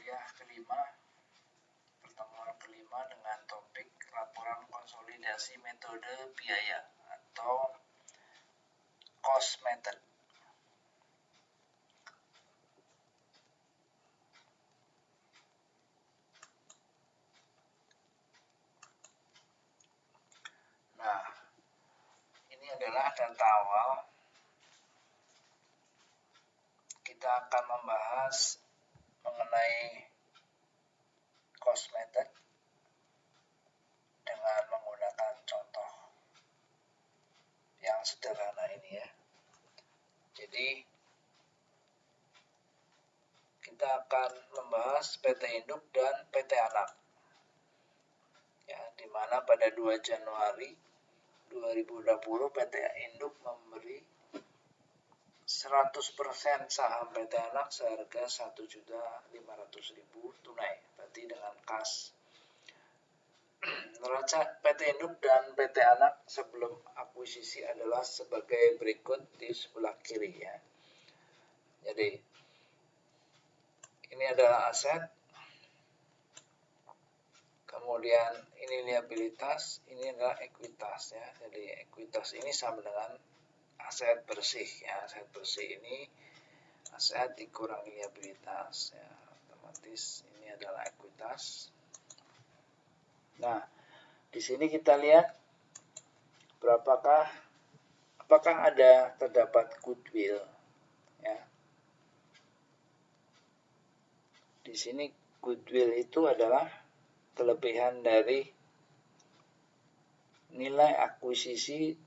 kuliah kelima, pertemuan kelima dengan topik laporan konsolidasi metode biaya atau cost method. Nah, ini adalah data awal. Kita akan membahas mengenai cost method dengan menggunakan contoh yang sederhana ini ya. Jadi kita akan membahas PT induk dan PT anak. Ya, di mana pada 2 Januari 2020 PT induk memberi 100% saham PT anak seharga 1.500.000 tunai, berarti dengan kas. Neraca PT induk dan PT anak sebelum akuisisi adalah sebagai berikut di sebelah kiri ya. Jadi ini adalah aset, kemudian ini liabilitas, ini adalah ekuitas ya. Jadi ekuitas ini sama dengan aset bersih ya. Aset bersih ini aset dikurangi liabilitas ya, otomatis ini adalah ekuitas. Nah, di sini kita lihat apakah ada terdapat goodwill ya. Di sini goodwill itu adalah kelebihan dari nilai akuisisi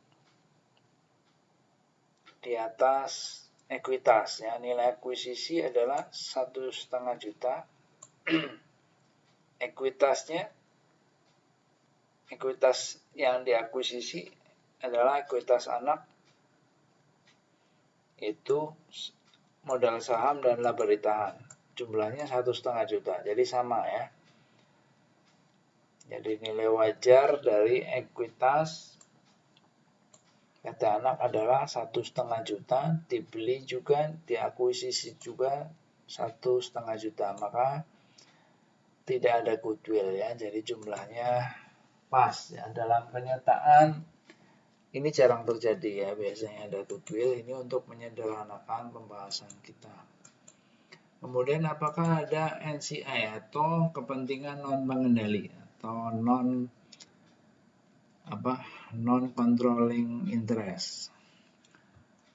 di atas ekuitas ya. Nilai akuisisi adalah 1,5 juta. Ekuitas yang diakuisisi adalah ekuitas anak, itu modal saham dan laba ditahan. Jumlahnya 1,5 juta. Jadi sama ya. Jadi nilai wajar dari ekuitas PT anak adalah 1,5 juta, dibeli juga, diakuisisi juga 1,5 juta, maka tidak ada goodwill ya. Jadi jumlahnya pas ya. Dalam kenyataan ini jarang terjadi ya, biasanya ada goodwill. Ini untuk menyederhanakan pembahasan kita. Kemudian apakah ada NCI atau kepentingan non pengendali atau non controlling interest.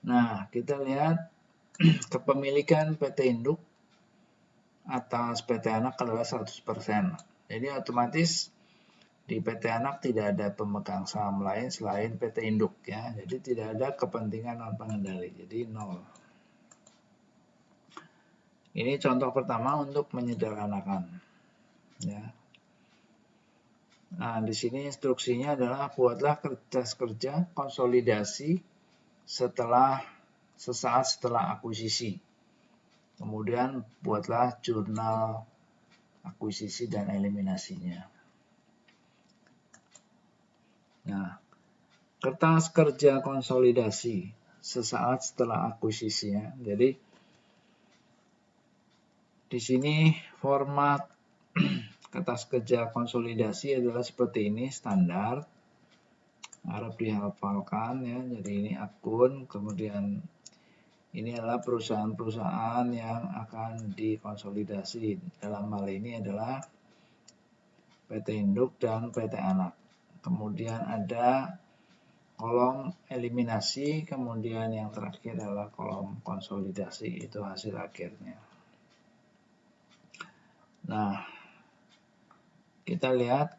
Nah, kita lihat kepemilikan PT induk atas PT anak adalah 100%. Jadi otomatis di PT anak tidak ada pemegang saham lain selain PT induk ya. Jadi tidak ada kepentingan non pengendali. Jadi 0. Ini contoh pertama untuk menyederhanakan ya. Nah, di sini instruksinya adalah buatlah kerja konsolidasi sesaat setelah akuisisi. Kemudian buatlah jurnal akuisisi dan eliminasinya. Nah, kertas kerja konsolidasi sesaat setelah akuisisi ya. Jadi di sini format kertas kerja konsolidasi adalah seperti ini, standar. Harap dihafalkan ya. Jadi ini akun, kemudian ini adalah perusahaan-perusahaan yang akan dikonsolidasi. Dalam hal ini adalah PT induk dan PT anak. Kemudian ada kolom eliminasi, kemudian yang terakhir adalah kolom konsolidasi, itu hasil akhirnya. Nah, kita lihat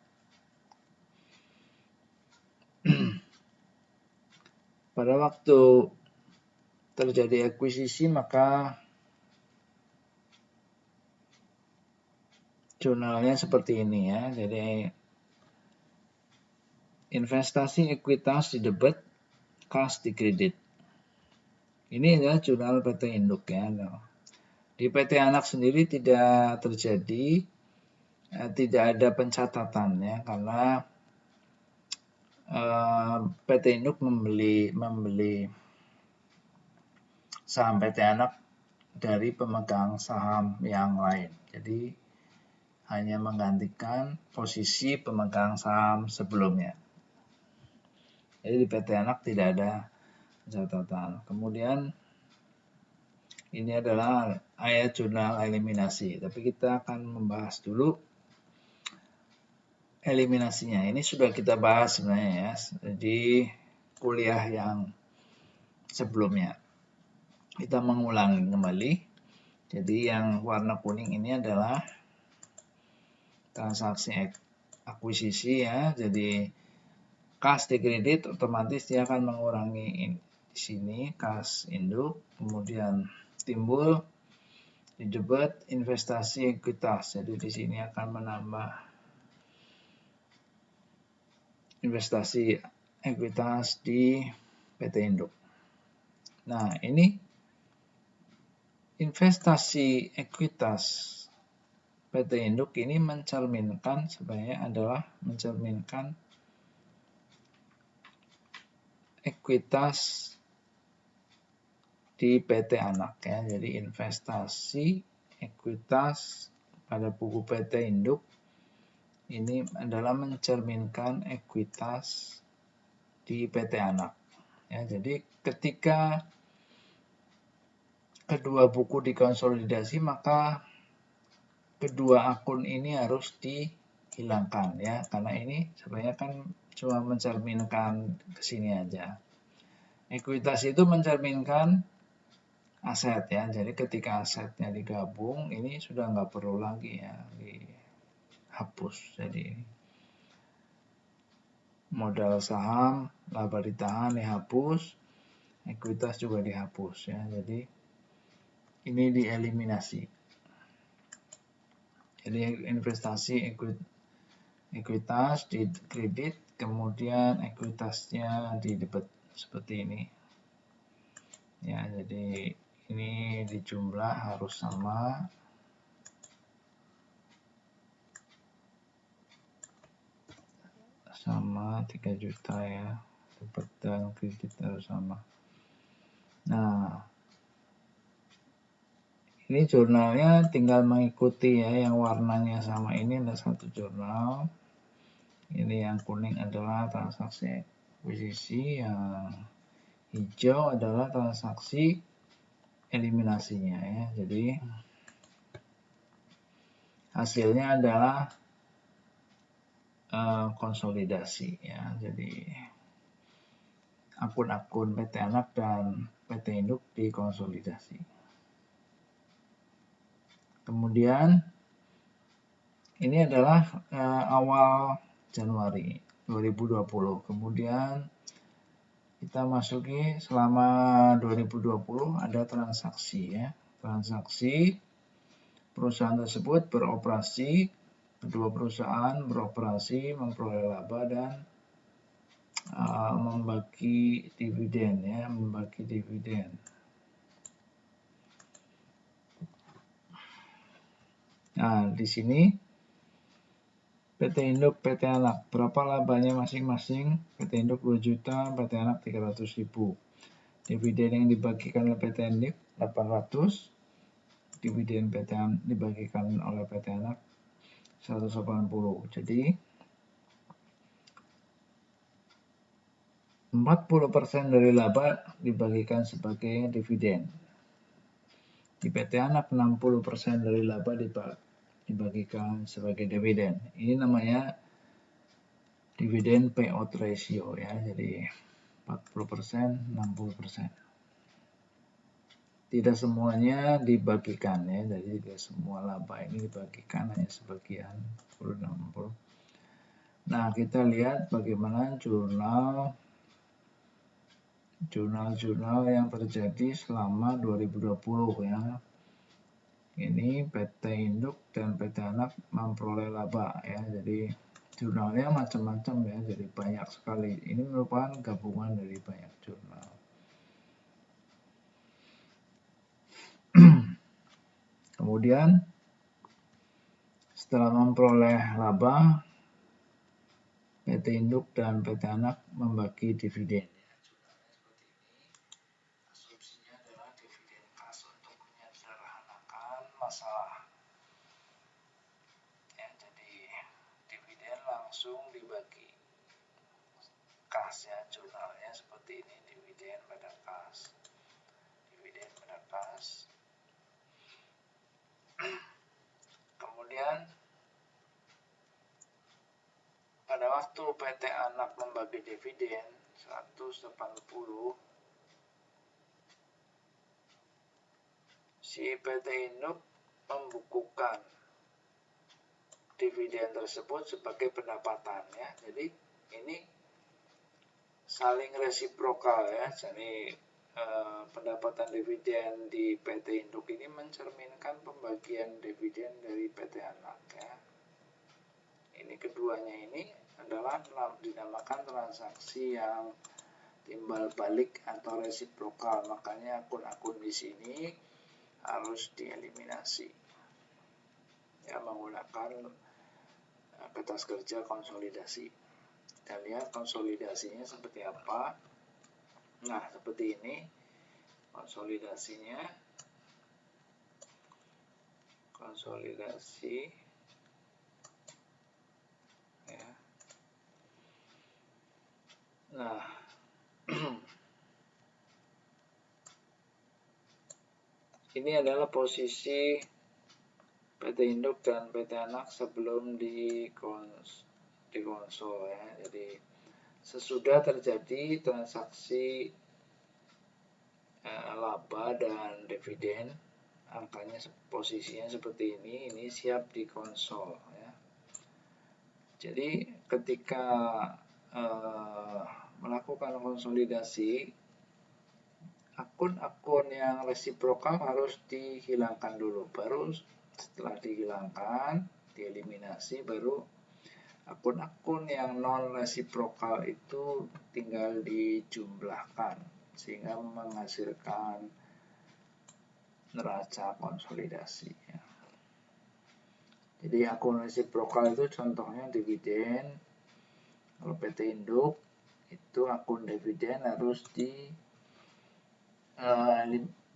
pada waktu terjadi akuisisi maka jurnalnya seperti ini ya. Jadi investasi ekuitas di debit, kas di kredit. Ini adalah jurnal PT induk ya. Di PT anak sendiri tidak terjadi, tidak ada pencatatan ya, karena PT induk membeli saham PT anak dari pemegang saham yang lain. Jadi hanya menggantikan posisi pemegang saham sebelumnya. Jadi di PT Anak tidak ada catatan. Kemudian ini adalah ayat jurnal eliminasi. Tapi kita akan membahas dulu eliminasinya. Ini sudah kita bahas sebenarnya ya di kuliah yang sebelumnya. Kita mengulangi kembali. Jadi yang warna kuning ini adalah transaksi akuisisi ya. Jadi kas di kredit otomatis dia akan mengurangi di sini kas induk, kemudian timbul di debit investasi ekuitas. Jadi di sini akan menambah investasi ekuitas di PT Induk. Nah, ini investasi ekuitas PT Induk ini mencerminkan sebenarnya adalah mencerminkan ekuitas di PT Anak ya. Jadi investasi ekuitas pada buku PT Induk ini adalah mencerminkan ekuitas di PT Anak. Ya, jadi ketika kedua buku dikonsolidasi maka kedua akun ini harus dihilangkan ya, karena ini sebenarnya kan cuma mencerminkan ke sini aja. Ekuitas itu mencerminkan aset ya, jadi ketika asetnya digabung ini sudah nggak perlu lagi ya dihapus. Jadi modal saham, laba ditahan dihapus, ekuitas juga dihapus ya. Jadi ini dieliminasi. Jadi investasi ekuitas di kredit, kemudian ekuitasnya di debit seperti ini. Ya, jadi ini dijumlah harus sama. Sama 3 juta ya, debit dan kredit harus sama. Nah, ini jurnalnya tinggal mengikuti ya, yang warnanya sama ini ada satu jurnal. Ini yang kuning adalah transaksi akuisisi, yang hijau adalah transaksi eliminasinya ya. Jadi hasilnya adalah konsolidasi ya. Jadi akun-akun PT Anak dan PT Induk dikonsolidasi. Kemudian ini adalah awal Januari 2020. Kemudian kita masuki selama 2020 ada transaksi ya. Transaksi perusahaan tersebut beroperasi, kedua perusahaan beroperasi, memperoleh laba dan membagi dividen ya, membagi dividen. Nah, di sini PT Induk, PT Anak, berapa labanya masing-masing? PT Induk 2 juta, PT Anak 300.000. Dividen yang dibagikan oleh PT Induk 800. Dividen PT Anak dibagikan oleh PT Anak 180. Jadi 40% dari laba dibagikan sebagai dividen. Di PT Anak 60% dari laba dibagikan sebagai dividen. Ini namanya dividen payout ratio ya. Jadi 40%, 60%. Tidak semuanya dibagikan ya. Jadi tidak semua laba ini dibagikan, hanya sebagian 60. Nah, kita lihat bagaimana jurnal yang terjadi selama 2020 ya. Ini PT Induk dan PT Anak memperoleh laba ya. Jadi jurnalnya macam-macam ya, jadi banyak sekali. Ini merupakan gabungan dari banyak jurnal. Kemudian setelah memperoleh laba, PT Induk dan PT Anak membagi dividen. Asumsinya adalah dividen kas untuk masalah. Ya, jadi dividen langsung dibagi kas ya, jurnalnya seperti ini, dividen pada kas. Dividen pada kas. Kemudian pada waktu PT Anak membagi dividen 180, si PT Induk membukukan dividen tersebut sebagai pendapatan ya. Jadi ini saling resiprokal ya. Jadi pendapatan dividen di PT Induk ini mencerminkan pembagian dividen dari PT Anak ya. Ini keduanya ini adalah dinamakan transaksi yang timbal balik atau resiprokal. Makanya akun-akun di sini harus dieliminasi ya, menggunakan kertas kerja konsolidasi. Kita lihat konsolidasinya seperti apa. Nah, seperti ini konsolidasinya. Konsolidasi ya. Nah, ini adalah posisi PT Induk dan PT Anak sebelum dikonsol ya. Jadi sesudah terjadi transaksi laba dan dividen, angkanya posisinya seperti ini siap dikonsol ya. Jadi ketika melakukan konsolidasi, akun-akun yang resiprokal harus dihilangkan dulu, baru setelah dihilangkan, dieliminasi, baru akun-akun yang non resiprokal itu tinggal dijumlahkan sehingga menghasilkan neraca konsolidasi ya. Jadi akun resiprokal itu contohnya dividen. Kalau PT Induk itu akun dividen harus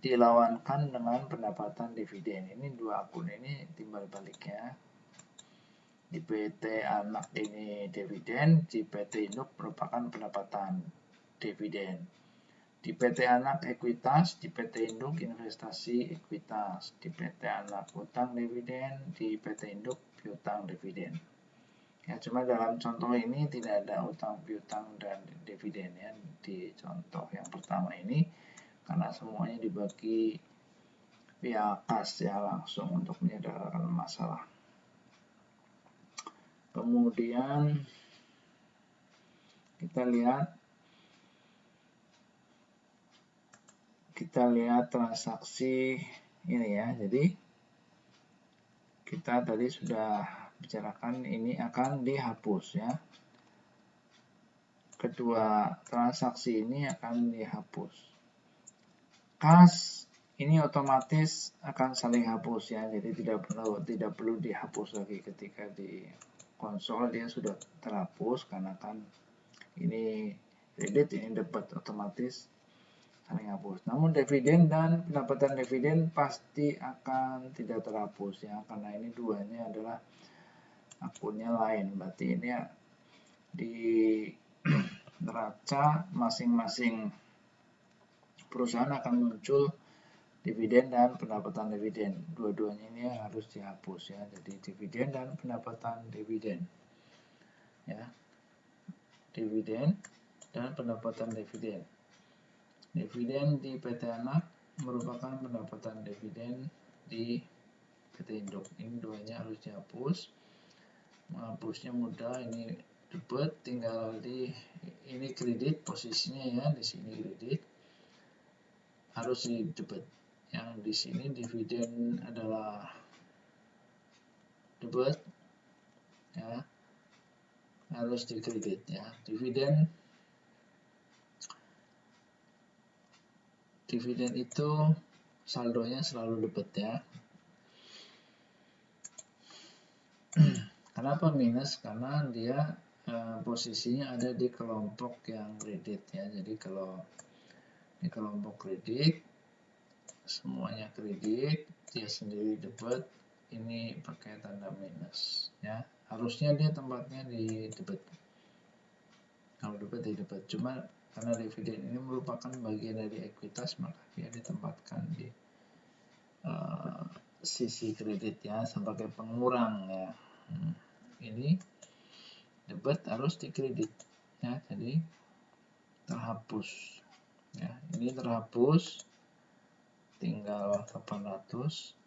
dilawankan dengan pendapatan dividen. Ini dua akun ini timbal baliknya. Di PT Anak ini dividen, di PT Induk merupakan pendapatan dividen. Di PT Anak ekuitas, di PT Induk investasi ekuitas. Di PT Anak utang dividen, di PT Induk piutang dividen. Ya, cuma dalam contoh ini tidak ada utang piutang dan dividen ya di contoh yang pertama ini, karena semuanya dibagi via kas ya, langsung untuk menyederhanakan masalah. Kemudian kita lihat transaksi ini ya. Jadi kita tadi sudah bicarakan ini akan dihapus ya. Kedua transaksi ini akan dihapus. Kas ini otomatis akan saling hapus ya. Jadi tidak perlu dihapus lagi ketika di konsol, dia sudah terhapus karena kan ini kredit, ini debit, otomatis saling hapus. Namun dividen dan pendapatan dividen pasti akan tidak terhapus ya, karena ini duanya adalah akunnya lain. Berarti ini ya, di neraca masing-masing perusahaan akan muncul dividen dan pendapatan dividen. Dua-duanya ini harus dihapus ya. Jadi dividen dan pendapatan dividen. Ya. Dividen dan pendapatan dividen. Dividen di PT Anak merupakan pendapatan dividen di PT Induk. Ini duanya harus dihapus. Menghapusnya mudah, ini debit, tinggal ini kredit posisinya ya, di sini kredit harus di debit. Yang di sini dividen adalah debit ya, harus di kredit ya. Dividen itu saldonya selalu debit ya. Kenapa minus? Karena dia posisinya ada di kelompok yang kredit ya. Jadi kalau di kelompok kredit semuanya kredit, dia sendiri debit, ini pakai tanda minus ya. Harusnya dia tempatnya di debit. Kalau debit di debit, cuma karena dividen ini merupakan bagian dari ekuitas, maka dia ditempatkan di sisi kredit ya, sebagai pengurang ya. Ini debit harus dikredit ya, jadi terhapus ya. Ini terhapus, tinggal 800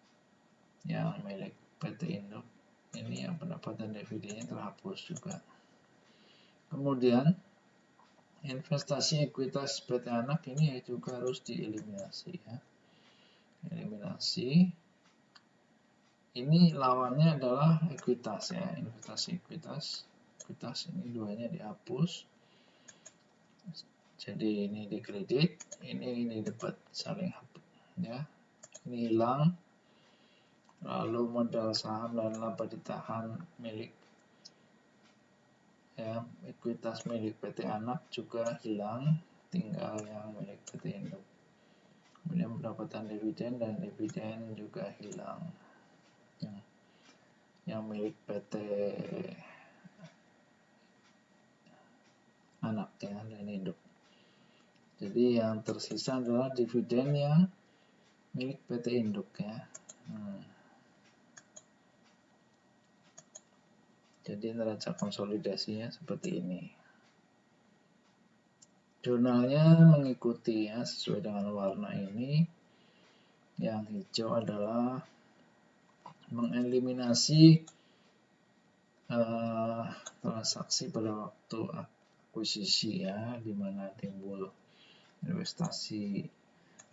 yang milik PT Induk. Ini yang pendapatan dividennya terhapus juga. Kemudian investasi ekuitas PT Anak ini juga harus dieliminasi ya. Eliminasi. Ini lawannya adalah ekuitas ya. Investasi ekuitas. Ekuitas ini duanya dihapus. Jadi ini dikredit, ini dapat saling hapus ya. Ini hilang. Lalu modal saham dan laba ditahan milik ya, ekuitas milik PT Anak juga hilang, tinggal yang milik PT Induk. Kemudian pendapatan dividen dan dividen juga hilang, yang milik PT Anak ya, dan Induk. Jadi yang tersisa adalah dividen yang milik PT Induk ya. Jadi neraca konsolidasinya seperti ini. Jurnalnya mengikuti ya, sesuai dengan warna ini. Yang hijau adalah mengeliminasi transaksi pada waktu akuisisi ya, di mana timbul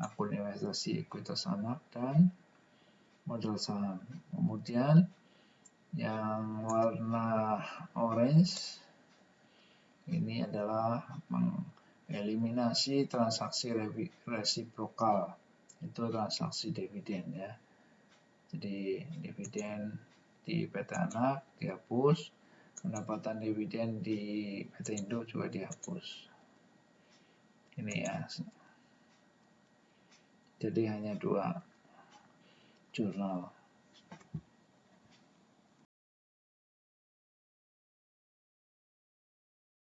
akun investasi ekuitas anak dan modal saham. Kemudian yang warna orange ini adalah mengeliminasi transaksi resiprokal, itu transaksi dividen ya. Jadi dividen di PT Anak dihapus, pendapatan dividen di PT Induk juga dihapus. Ini ya. Jadi hanya 2 jurnal.